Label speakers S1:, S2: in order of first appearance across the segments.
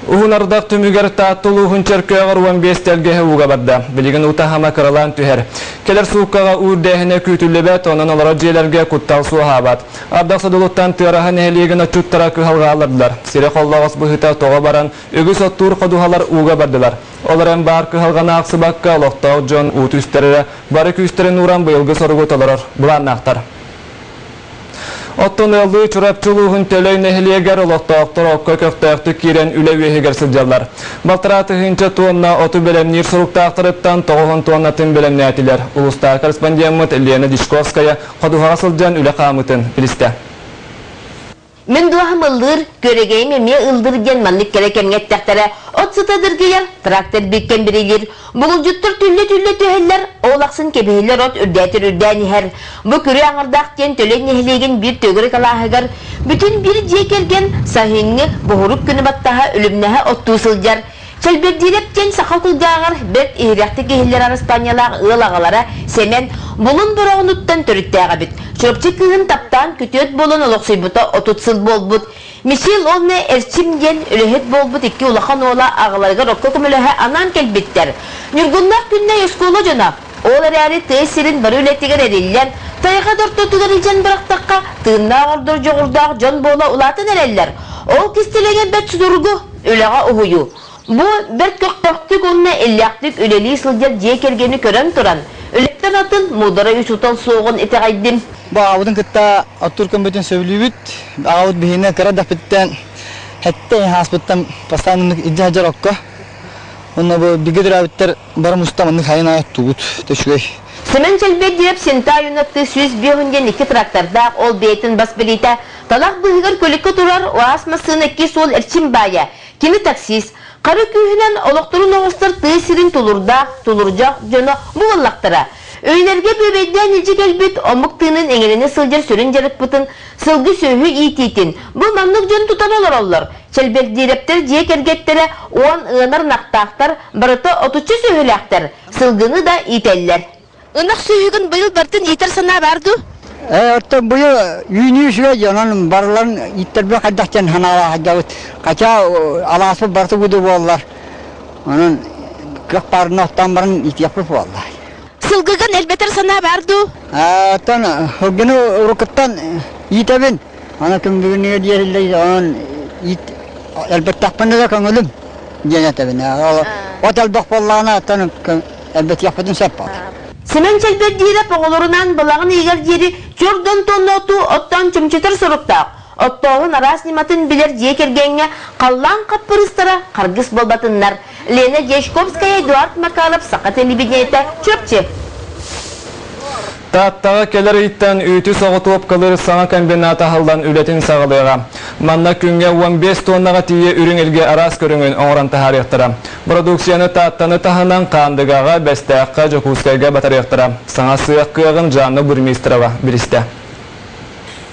S1: Uğunardaq tümüger taatılığı çerköğür 15 telgehe uğa badda. Bilgin utahama kıralan tüher. Keler suuqağa uğur dehine kütüllebet onun alara jelerge kuttal suhabat. Abdaqsa doluttan tığaraha neheliğin açuttara kıhalga alırdılar. Sire qollağız bıhıta toğa baran ögüs ottur koduhalar uğa bardılar. Olarım bar kıhalgana aqsı bakka loqtağı jon uğut üsтерere bari küsтерin uğran bıyılgı sorugu tolarır. Bulan naqtar. Ottun ıldığı çurapçılığın töley nehliyeger oloqtağıqtır okka köftağıqtı kiren üleveheger sılcalar. Baltıratı hınca tuğunna otu belemnir suruqtağıqtırıptan toğuğun tuğunnatın belemne atiler. Ulustar korrespondent Elena Dishkovskaya qoduğa sılcan üle qamıtın biliste.
S2: Men duahım ıldır, göregeyim emye ıldır genmanlık gereken ettektere, ot sıtadır giyer, traktör bükken birilir, bulujuttur tülle tüheller, oğlaksın kebeheller ot ürdätir ürdäniher. Bu kürü ağırdak gen tölen nehliğin bir tögürü kalahıgar, bütün bir cekergen sahinni buhuruk günü battaha ölümneha ottuğu sılcar. Çelberdirepten sakal kıldağır, bet ihrekti keheller arıstanyalar ığılağalara semen bulun burağınuttan törüttəğe bit. Çöpçü kığın taptan kütüet bolun oloqsuybuta otutsıl bolbut. Misil olne erçimgen ölehet bolbut iki ulaqan oğla ağalarga rokka kumülehe anan kelbitter. Nürgunlaq günne yoskulu jona. Oğlar eri tığsirin barı ületiger eriller. Tayıqa dortotugar ijen bıraktaqqa tığınna ağırdır joğurdağ jon bola ulatın ereller. Ol kistilegen bet sudurgu öleğa uhuyu. Bu bir köktük onunla ellaktık üleliği sılcar cekergeni kören turan. Ölekten atın mudara yusutan soğun ete gaydim.
S3: Bu ağudun kıtta oturkan bütün sövlübüt. Ağud bihine kara dapitten. Hatta hasbıttan pastanlık iddihacar okka. Onunla bu bigidir avitler barım ustamanlık hayın ayat tuğut. Teşekkür.
S2: Semen çelbek direp senta yunattığı süz bir hünden iki traktarda ol beytin basbelite. Talak bıhıgar kölikü turar o asmasın iki sol erçim baya. Kimi taksis. Karı kühünen oloqturun oğustar tığsirin tulurcaq jona bu vallaqtara. Öylerge böbeyden ilcik elbet omuk tığının engeline sılcar sörün jarık bıtın, sılgı söhü ititin. Bu mamlık jon tutan olur. Çelbek direpter jek ergettere oğan ığınar naqtaqtar, barıta otutçu söhülaqtar. Sılgını da iteller. Inak söhügün bıyıl bartın iter sana bardu?
S3: Orta bu yünü şöyle onun barların itterbe kaddaktan hanala hacavut. Kaça alasıp bartı gudu bollar. Onun kök barın ottan barın it yapıp vallahi.
S2: Sılgıgın elbeter sana bardu?
S3: Tan hogunu urukuttan itebin. Ana kim bugün diyerler onun it elbet tapını da kanılım. Cenetebin. Otel bakpallana tan elbet yapıdın seppa.
S2: Semen çelbet direp oğulurundan balağın iger yeri çördön tonnotu ottan çımçıtır soruqtaq. Ottağın aras nimatın bilir cekergenge qallan qappırыстara qargıs bolbatınlar. Lena Dishkovskaya Eduard Makarov Saqa televideniyete çöpçü.
S1: Taattağı keler itten üytü soğutup kalır sana kombinata haldan üretin sağlığa. Manna künge 15 tonnaga tiye ürün ilge aras körüngün oğran tahar yaktara. Produksiyonu taattanı tahından kandıgağa bestaqqa Jokuskayga batar yaktara. Sana sığaq kıyağın canlı burmistrava biriste.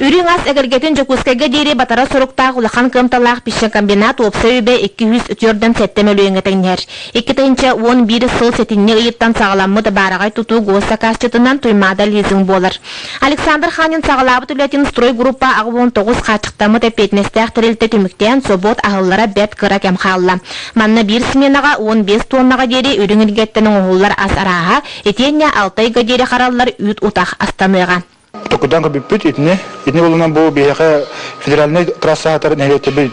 S2: Ürün as egergetin Jokuskayga deri batara soruqtaq ulaqan kımtalaq pişe kombinat opsa übe 200 ütörden settemölüyenge tegnher. 2 tayınca 11 sıl setinne ıyıttan sağlamı da baragay tutu gosa kasçıtından tuymada lizing bolar. Aleksandr Khanin sağlabıt ületin stroy gruppa ağı 19 qaçıqtamı da petnestaq tirilte tümükten sobot ahıllara bet kıra kemxalla. Manna bir smenaga 15 tonnaga deri ürün ilgettenin oğullar as araha, etenne 6 ayga deri qarallar üt utaq astamıga.
S4: Tokudan kabipüt itne bulunan bu biyaqa federalne trassa hatar nehirete bir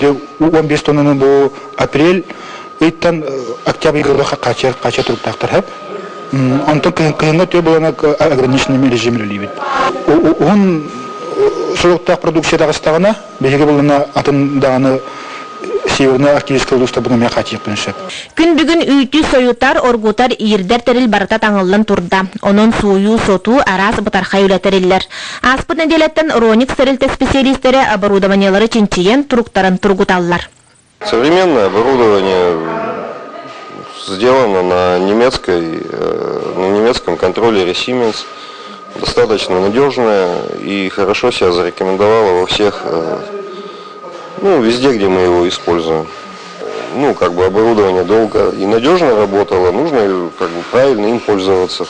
S4: 15 tonunun bu aprel itten октябрьга kaça turuptaqtar hep. Ondan kıyınga tüy bulana ограниченными режимleri libit. Он soğuktaq produksiyada qastağına biyaqa bulana atın dağını Северная Арктическая область bunu meyaqat yapınışıp.
S2: Gün bugün üytü soyutar, orgutar, iyirder teril barata tanıllan turda. Onun suyu, sotu, aras butarxa ületeriller. Aspıt nedeletten Ronix sterilte spesialistleri оборудованиялары чинчиен туруктарын тургуталлар.
S5: Современное оборудование сделано на немецком контроллере Siemens. Достаточно надежное и хорошо себя зарекомендовало во всех везде, где мы его используем. Оборудование долго и надежно работало, нужно правильно им пользоваться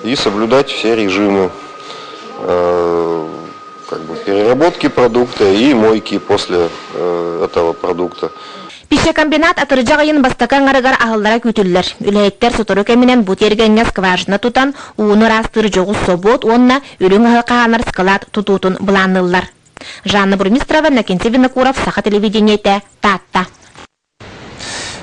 S5: и соблюдать все режимы переработки продукта и мойки после этого продукта.
S6: Пище комбинат атыржағайын бастакан арыгар ахылдара күтіллер. Үләйттер сотору кәмінен бұтергенге скважына тутан, уыны растыр жоғыз собот, онна үлің ағықағанар скалат тутутун бұланылар. Жанна Бурмистрова, Накенти Винокуров, Саха телевидениете, Татта.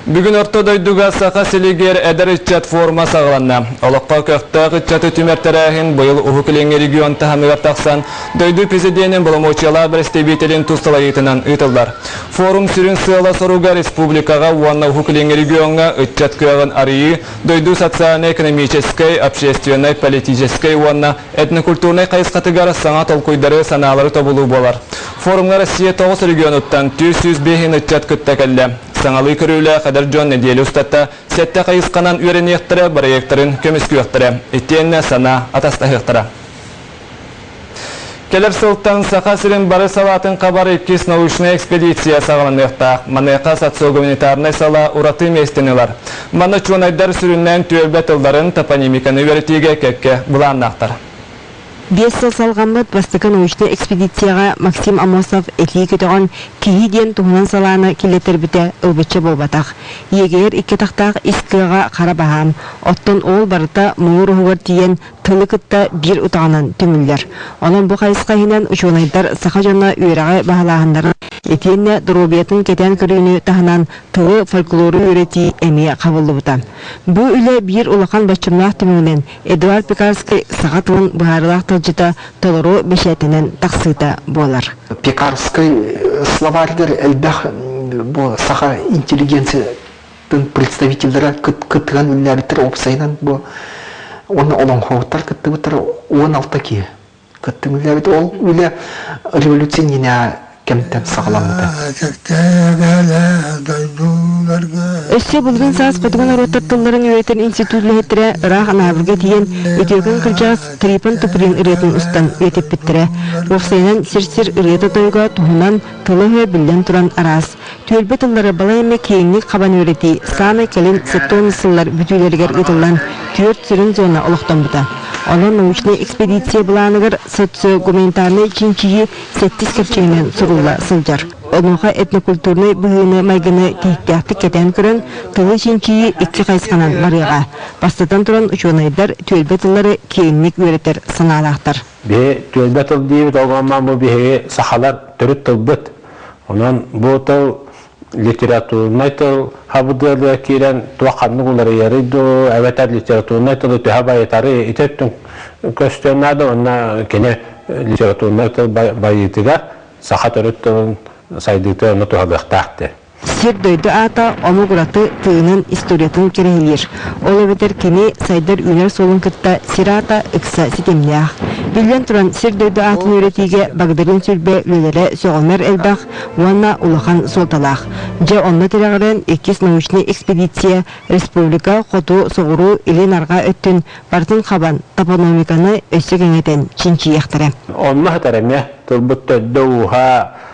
S1: Бүгін ортодойдуға сақа селегер әдір үтчат форма сағыланна. Олыққа көқтақ үтчаты түмәртәрәхін бұйыл ұхықылеңе регион тахамығар тақсан, дойду президентін бұлымочала бір стебетелін тұсталайытынан үтілдар. Форум сүрін сыйла соруға республикаға уанна ұхықылеңе регионға үтчат көғын арыйы, дойду социально-экономической, общественной, политической уанна этнокультурной қайысқатығар саңа толқойдары саналары тобылу болар. Форумға Россия 9 регионуттан 205 үтчат күттәкәлі. Саңалы көрілі қадар жон неделі ұстатта сәтті қайысқанан өрен ектірі, бір ектірін көміскі ектірі. Еттеніне сана атаста ектірі. Келер сылттан сақа сірін бары салатын қабар 2 научная экспедиция сағылан ектақ. Манайқа социо-гуманитарный сала ураты местенілар. Маны чуанайдар сүріннен түйелбет ұлдарын топонимиканы өретеге кәкке бұланнақтар.
S7: 5 жыл салғанбыт бастықы научный экспедицияға Максим Амосов әтлей көтіған кейі ден туғынан саланы келетер біті ұлбетші болбатақ. Егер икі тақтақ искіға қара бағам, оттан ол барыта мұғыр ұғыр тиен тылы күтті бір ұтағынан түмілдер. Онан бұл қайысқа хинен ұшуынайдар сақа жонна үйрағы бағалағандарын етенне дұробиятын кетен көріні тағынан тылы фольклоры үйреті әме қабылды бұта. Бұл үлі бір ұлақан бачымлақ түмілінен Эдуард Пекарский сақа тылын бұғарылақ жыта толору бешетінен тақсыта болар.
S8: Пекарский словарьдер әлбәқ бұл саха интеллигенциятын представительдері күттіған үлләріттір опсайынан бұл оны олон хоуттар күтті бұтыр 16 ке. Күттің үлләріт ол үлі революционіне кемтен сағаламыды.
S7: Өссе бұлғын саас қытығын ороттаттыларын үйретен институтлы хеттірі ұрақ анабырға тиен өтеуген қылжас трипын тұпырын үретін ұстан өтеп біттірі. Оқсайынан сер-сер үреті тойға тұғынан тылығы білден тұран арас. Төлбі тыллары бала еме кейінлік қабан өреті, саны кәлін сеттон сыллар бүтілергер ұтылан түрт сүрін зона олықтан бұта. Оның научный экспедиция бұланығыр социо-гуманитарный чинчиі сеттіс кірчейінен сұрула сылжар. Онуға этнокультурный бұғыны майгыны кейіктяқты кетен көрін тылы чинчиі ikki қайсқанан барыға. Бастатан тұран ұчуынайдар төлбе тыллары кейінлік өретер сыналақтар.
S9: Бе төлбе тыл дейбіт оғанман бұл беге сақалар түріт тылбыт. Онан бұл тыл литературный тыл хабыдылы керен туақанны олары ярыйды, әвәтәр литературный тылы түхә байытары итеттің көстенады, онна кене литературный тыл байытыға сақа түріт тылын сайдықты оны туғалықтақты.
S7: Сер дойды ата омугураты тыынын историятын керейлер. Ол өбетер кені сайдар үнер солын кытта сер ата ыкса сетемлях. Билен туран сер дойды атын өретиге багдарын сүрбе лөлері соғылмер әлбақ, уанна улахан солталақ. Же онна терағырын 2 научный экспедиция республика қоту соғыру Еленарға өттін бартын қабан топономиканы өсі кеңетен чинчи яқтары.
S9: Онна хатареме тұрбытты дауға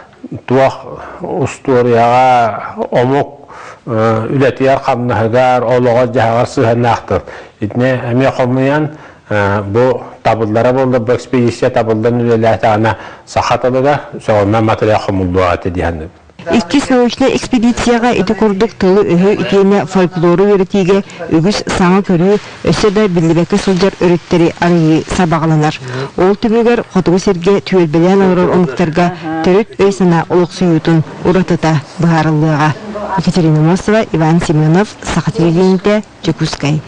S9: туақ усторияға омук үләтияр қамнығығар, олуға жағар сығанақтыр. Итне әме қомыян бұл табылдара болды, бұл экспедиция табылдан үләләті ана сақатылыға соғынна материал қомылдуға тедияны.
S7: 2 научный экспедицияға еті құрдық тылы өйі икені фольклоры өретиге үгіс саңа көрі өсі да білдібәкі сылжар өреттері арыйы сабағыланар. Ол түмігер қотығы серге түйелбелен ауырар омықтарға түріт өй сана олық сүйутын ұратыта бұғарылыға. Екатерина Мосова, Иван Семенов, Сақа телевидениеде, Чекускай.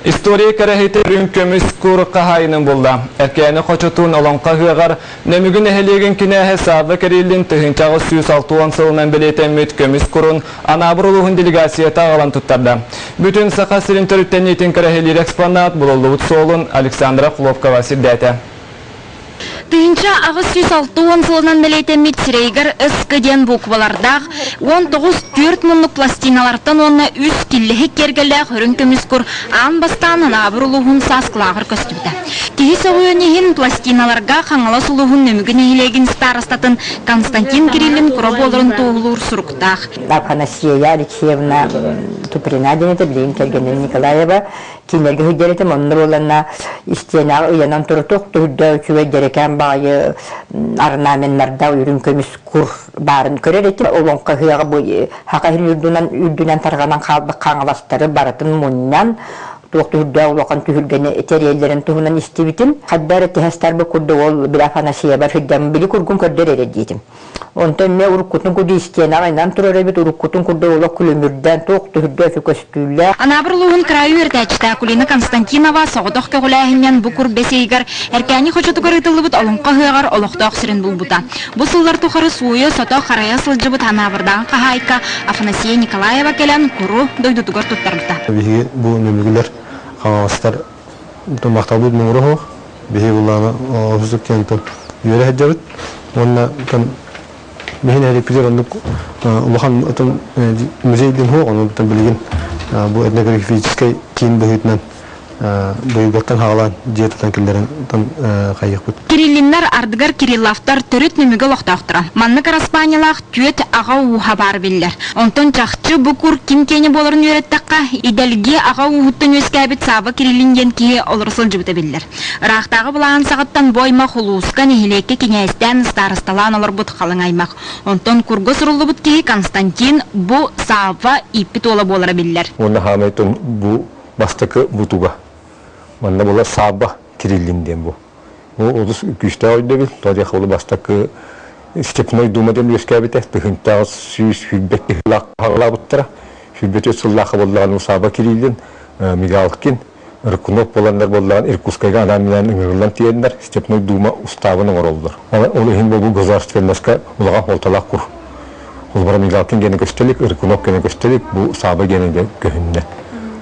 S1: История кәрәхеті үрін көміс күр қағайының болды. Әкәні қочытуын оланқа ғығар, нөмігін әхелеген кінәхі сабы кәрелін түхінчағы 106 сылынан білетен мүт көміс күрін анабыр ұлығын делегацията ағалан тұттарды. Бүтін сақа сірін түріттен етін кәрәхелер экспонат бұлылы солын Александра Хлопкова сирдәті.
S6: Тыынча ағыз 106 сылынан мелейтен митсирейгер ұскыден буквалардақ 19-4 мұнлық пластиналардан онына үз килліхі кергілі хүрін көміскүр аң бастан анабыр ұлығын сасқылағыр көстібді.
S10: Кихи соғуөнехин пластиналарга қаңала сұлуғын нөмігін ехилегін старостатын Константин Кириллин куроболарын тоғылуыр сұрықтақ.
S11: Афанасия Алексеевна Туприна денеті білейін келгенен Николаева кинерге хүддеретім онны болана истена ұянан тұртық тұхда үчуе дерекен бағайы арнаменларда үрін көміс құр барын көрер етім. Олонқа хыяға бұл хақахил үрдінен тарғанан қалбық қаңаластары баратын мұннан Туқтуһда улақан түһүлгәне этерелләрен туһунан истибитим. Хаддар тәһәстәр бу курды ол бир Афанасия бар фиддәм били кургун көрдер эреддитим. Онтан ме уруккутун куды истена айнан турар бит уруккутун курды ола күлөмүрдән туқтуһда фикөстүлләр.
S10: Анабырлуһун краю эрдәчтә Кулина Константинова согдох көгүләһиннән бу кур бесейгәр эркәни хочотугар итылыбыт олонка хыягар олохтак сирен булбута. Бу сыллар тухары суйы сото харая сылжыбыт анабырдан кахайка Афанасия Николаева келен куру дойдутугар туттарбыта.
S12: Бу нөмүгүләр Хавастар мактабут муруху бихи буллана офисук кенто юре хаджабыт онна там бихин электрик улахан там музейдин хо оны там билген бу этнографический кийин бөһүтнөн бөйгөттөн хаалан диетадан килдерин там кайыкпыт.
S10: Кириллиннар ардыгар Кирилловтар төрөт нөмүгө лохтактыра. Манны караспаниялах түөт ага ухабар биллер. Онтон чакчы букур ким кене болорун үйрөттакка иделги ага ухуттун өскәбит саба Кириллинген ки олорсул жыбыта биллер. Рахтагы булан сагаттан бойма хулуска нехилекке кенестен старосталан олор бут халың аймак. Онтон курго сурулубут ки Константин бу саба ипит ола болора биллер.
S13: Онна хамайтын бу бастакы бутуга. Манна бола саба Кириллинден бу. Олус күшті ойды біл, тоды қылы бастақы степной думаден өскәбіті, түхінтағы сүйіс хүлбетті қағыла бұттыра. Хүлбеті сұллақы болдаған Саба Кириллин, Мигалкин, Иркунов боландар болдаған Иркутскайға анаминан үңірлан тиендер, степной дума уставының оролдыр. Ол үйін бұл государственнасқа ұлаған қолталақ құр. Ол бара Мигалкин гені көстелік, Иркунов гені көстелік, бұл Саба гені көхінне.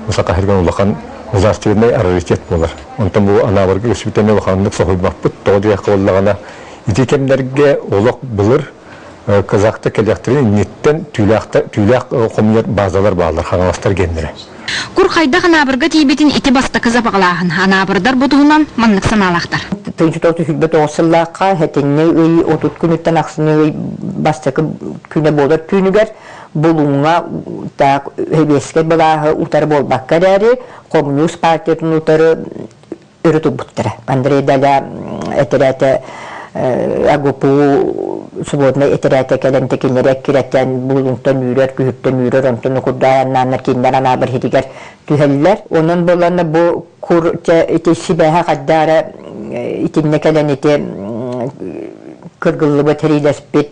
S13: Осақа херген ұлаған государственный приоритет болар. Онтан бу анабыргы өсүтене баханлык сохойбаппыт, тоды якыллагана итекемдерге олок булыр, казакта келяктырын неттен түлак комуняр базалар баалар, хаңаластар гендере.
S10: Кур хайда анабырга тийбетин ити бастакы запаглагын, анабырдар бутугунан маннык саналактар.
S11: Тынчутоты хүлбет осыллакка хетенне үй отут күнүттен аксыны үй бастакы күнө болар түнүгер. Bulunga tak hebesket bala utar bol bakkarari Komünist Partiyanın utarı ürütüp buttere. Andre dala eterete agopu subodna eterete kelen tekinlerek kiretten bulungtan yürür, kühütten yürür, ondan kudayanlar kinden ana bir hediger tüheller. Onun bolanı bu kur itesibeha kaddara itinne kelen ite kırgıllı bateriylespet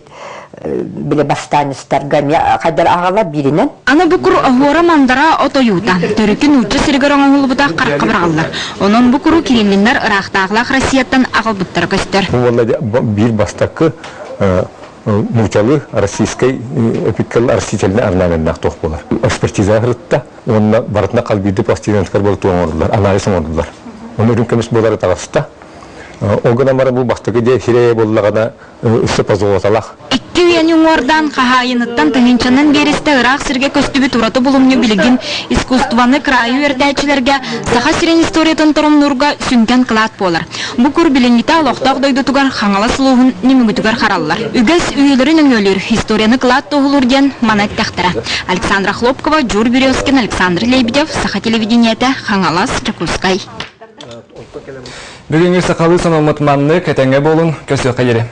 S11: bile bastanistlar ya kadar ağalar birinin.
S10: Ana bu kuru ahora mandara otoyuta. Törükün uçu sirgaran hulubuda karkabırağlar. Onun bu kuru Kirillinler Irak'tağlaq Rossiyattan ağıl bıttır göster.
S13: Bu vallahi bir bastakı Muçalı Rossiyskay öpikkel Rossiyçeline arnamennak toq bolar. Ekspertiza hırıtta onunla baratına kalbiydi plastiyanskar bolu tuğan ordular, analizm ordular. Onu ürünkemiş boları tağısıda. O günamara bu bastakı diye hireye bollağına üstü pazı otalaq.
S10: Üyenin oradan kahayınıttan tığınçanın beriste Irak sirge köstübü turatı bulumnu bilgin iskustvanı krayı erdeçilerge saha siren istoriyatın torumnurga sünken kılat bolar. Bu kur bilinite aloqtaq doydutugar xanala suluğun nimügütügar harallar. Ügez üyelerin öngölür historiyanı kılat toğulur den manat tahtara. Alexandra Хлопкова, Джур Березкин, Александр Лебедев, Саха телевидениеті, Хангалас, Чакускай.
S1: Бүгінгі сақалы саналмытманны кәтенге болын көсі қайыры.